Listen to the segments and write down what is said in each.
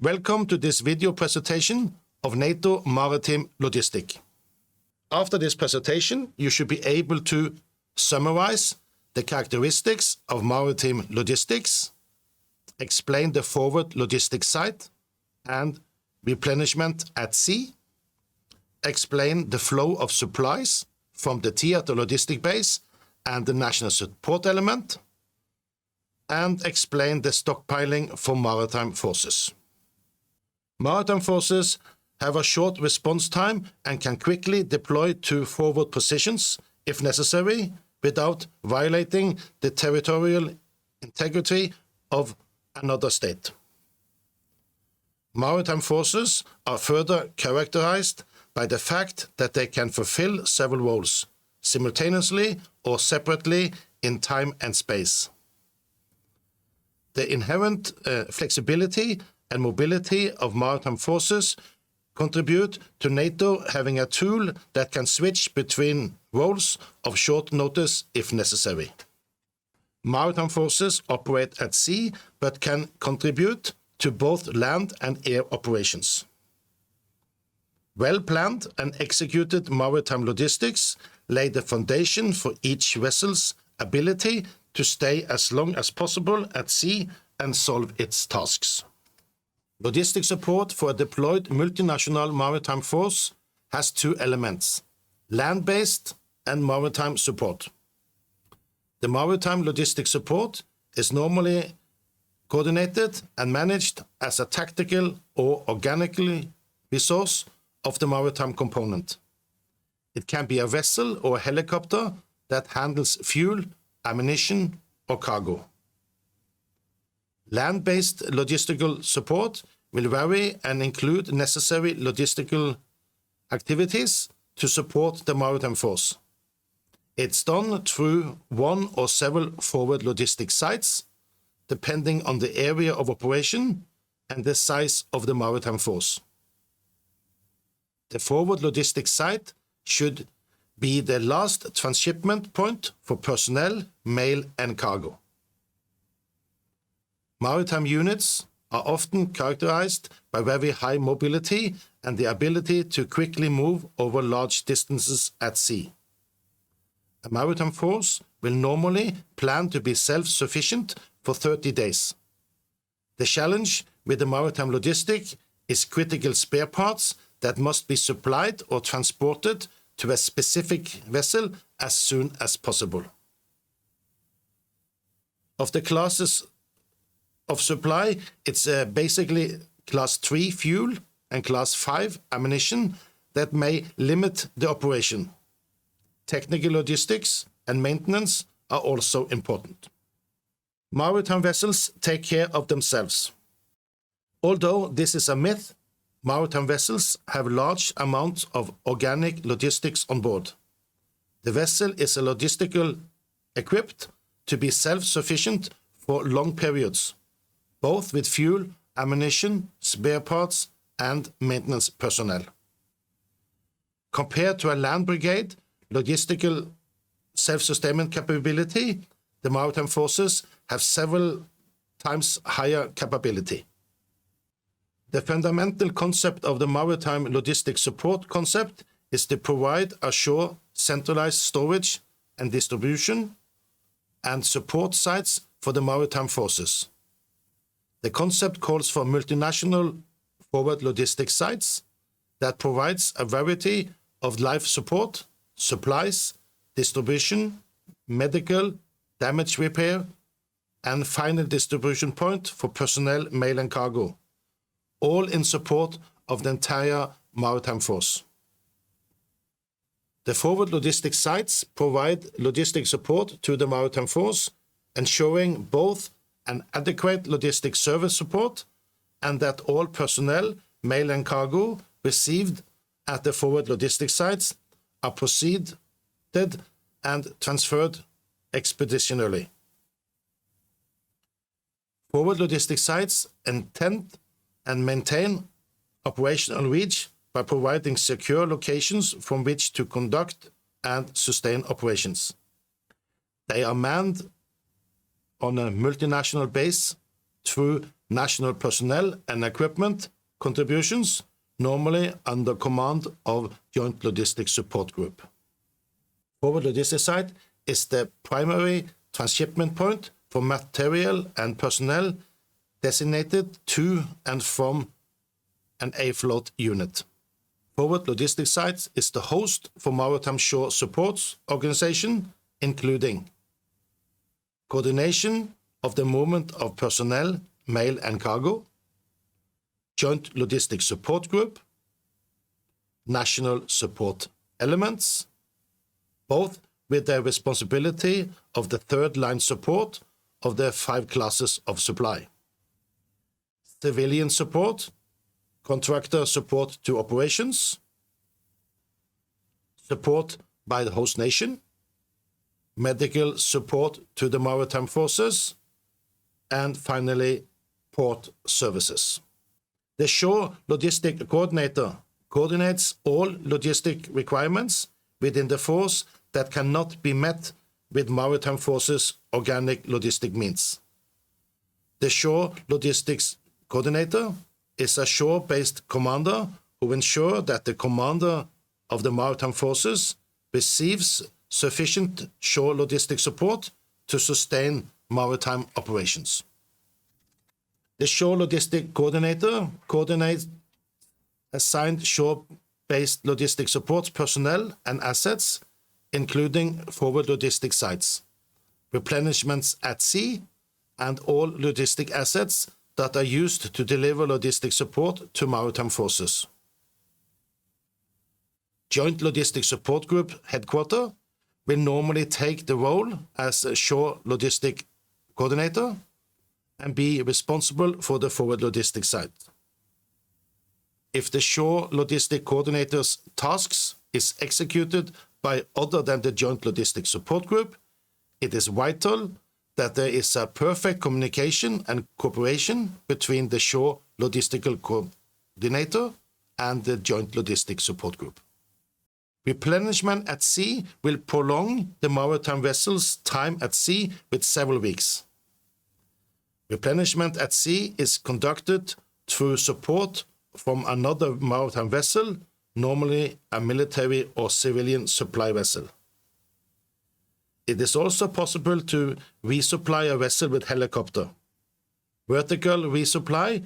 Welcome to this video presentation of NATO Maritime Logistic. After this presentation, you should be able to summarize the characteristics of maritime logistics, explain the forward logistics site and replenishment at sea, explain the flow of supplies from the theater logistic base and the national support element, and explain the stockpiling for maritime forces. Maritime forces have a short response time and can quickly deploy to forward positions, if necessary, without violating the territorial integrity of another state. Maritime forces are further characterized by the fact that they can fulfill several roles, simultaneously or separately in time and space. The inherent flexibility and mobility of maritime forces contribute to NATO having a tool that can switch between roles of short notice if necessary. Maritime forces operate at sea but can contribute to both land and air operations. Well-planned and executed maritime logistics lay the foundation for each vessel's ability to stay as long as possible at sea and solve its tasks. Logistic support for a deployed multinational maritime force has two elements: land-based and maritime support. The maritime logistic support is normally coordinated and managed as a tactical or organically resource of the maritime component. It can be a vessel or a helicopter that handles fuel, ammunition, or cargo. Land-based logistical support will vary and include necessary logistical activities to support the maritime force. It's done through one or several forward logistic sites, depending on the area of operation and the size of the maritime force. The forward logistic site should be the last transshipment point for personnel, mail, and cargo. Maritime units are often characterized by very high mobility and the ability to quickly move over large distances at sea. A maritime force will normally plan to be self-sufficient for 30 days. The challenge with the maritime logistic is critical spare parts that must be supplied or transported to a specific vessel as soon as possible. Of the classes of supply, it's basically class 3 fuel and class 5 ammunition that may limit the operation. Technical logistics and maintenance are also important. Maritime vessels take care of themselves. Although this is a myth, maritime vessels have large amounts of organic logistics on board. The vessel is logistically equipped to be self-sufficient for long periods, both with fuel, ammunition, spare parts, and maintenance personnel. Compared to a land brigade logistical self-sustainment capability, the maritime forces have several times higher capability. The fundamental concept of the maritime logistic support concept is to provide ashore centralized storage and distribution and support sites for the maritime forces. The concept calls for multinational forward logistic sites that provides a variety of life support, supplies, distribution, medical, damage repair, and final distribution point for personnel, mail, and cargo, all in support of the entire maritime force. The forward logistic sites provide logistic support to the maritime force, ensuring both an adequate logistic service support and that all personnel, mail, and cargo received at the forward logistic sites are proceeded and transferred expeditionally. Forward logistic sites intend and maintain operational reach by providing secure locations from which to conduct and sustain operations. They are manned on a multinational base through national personnel and equipment contributions, normally under command of Joint Logistic Support Group. Forward Logistics Site is the primary transshipment point for material and personnel designated to and from an afloat unit. Forward Logistics Site is the host for Maritime Shore Support Organization, including coordination of the movement of personnel, mail and cargo, Joint Logistic Support Group, national support elements, both with the responsibility of the third line support of the 5 classes of supply. Civilian support, contractor support to operations, support by the host nation, medical support to the maritime forces, and finally, port services. The Shore Logistic Coordinator coordinates all logistic requirements within the force that cannot be met with Maritime Forces organic logistic means. The Shore Logistics Coordinator is a shore-based commander who ensures that the commander of the Maritime Forces receives sufficient shore logistic support to sustain maritime operations. The Shore Logistic Coordinator coordinates assigned shore-based logistic support personnel and assets, including forward logistic sites, replenishments-at-sea, and all logistic assets that are used to deliver logistic support to maritime forces. Joint Logistic Support Group Headquarter will normally take the role as a Shore Logistic Coordinator and be responsible for the forward logistic site. If the Shore Logistic Coordinator's tasks is executed by other than the Joint Logistic Support Group, it is vital that there is a perfect communication and cooperation between the Shore Logistical Coordinator and the Joint Logistic Support Group. Replenishment at sea will prolong the maritime vessel's time at sea with several weeks. Replenishment at sea is conducted through support from another maritime vessel, normally a military or civilian supply vessel. It is also possible to resupply a vessel with helicopter. Vertical resupply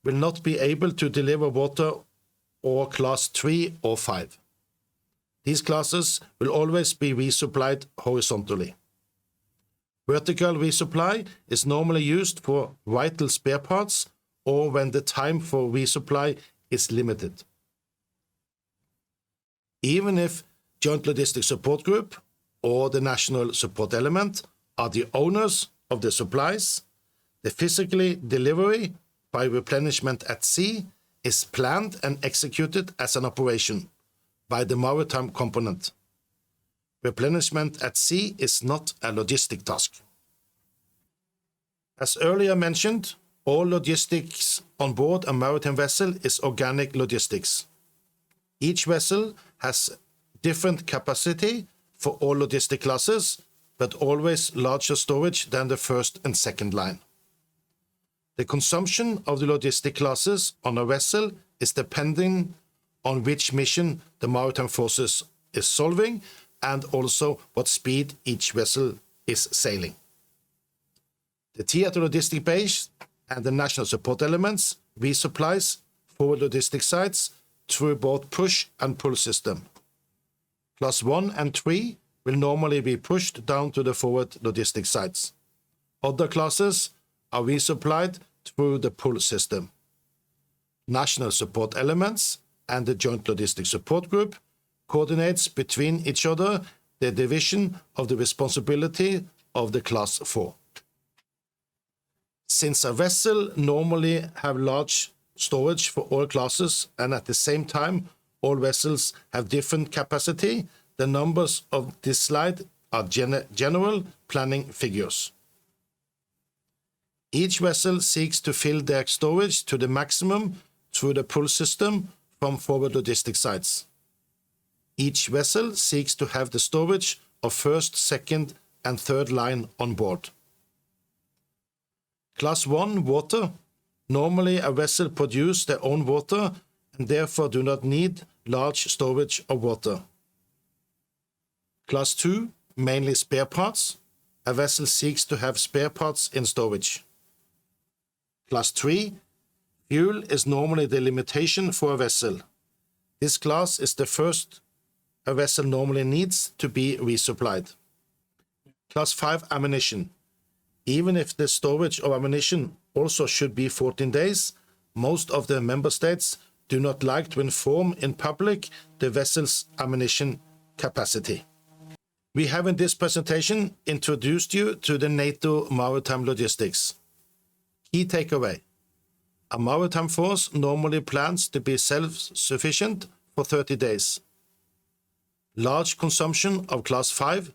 will not be able to deliver water or class 3 or 5. These classes will always be resupplied horizontally. Vertical resupply is normally used for vital spare parts or when the time for resupply is limited. Even if Joint Logistic Support Group or the National Support Element are the owners of the supplies, the physical delivery by replenishment at sea is planned and executed as an operation by the maritime component. Replenishment at sea is not a logistic task. As earlier mentioned, all logistics on board a maritime vessel is organic logistics. Each vessel has different capacity for all logistic classes, but always larger storage than the first and second line. The consumption of the logistic classes on a vessel is depending on which mission the maritime forces is solving and also what speed each vessel is sailing. The theater logistic base and the national support elements resupplies forward logistic sites through both push and pull system. Class 1 and 3 will normally be pushed down to the forward logistic sites. Other classes are resupplied through the pull system. National support elements and the Joint Logistic Support Group coordinates between each other the division of the responsibility of the Class 4. Since a vessel normally have large storage for all classes and at the same time all vessels have different capacity, the numbers of this slide are general planning figures. Each vessel seeks to fill their storage to the maximum through the pull system from forward logistic sites. Each vessel seeks to have the storage of first, second, and third line on board. Class 1 water Normally, a vessel produces their own water and therefore do not need large storage of water. Class 2, mainly spare parts. A vessel seeks to have spare parts in storage. Class 3, fuel is normally the limitation for a vessel. This class is the first a vessel normally needs to be resupplied. Class 5, ammunition. Even if the storage of ammunition also should be 14 days, most of the member states do not like to inform in public the vessel's ammunition capacity. We have in this presentation introduced you to the NATO maritime logistics. Key takeaway. A maritime force normally plans to be self-sufficient for 30 days. Large consumption of Class 5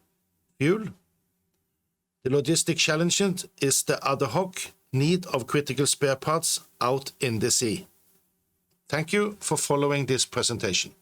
fuel. The logistic challenge is the ad hoc need of critical spare parts out in the sea. Thank you for following this presentation.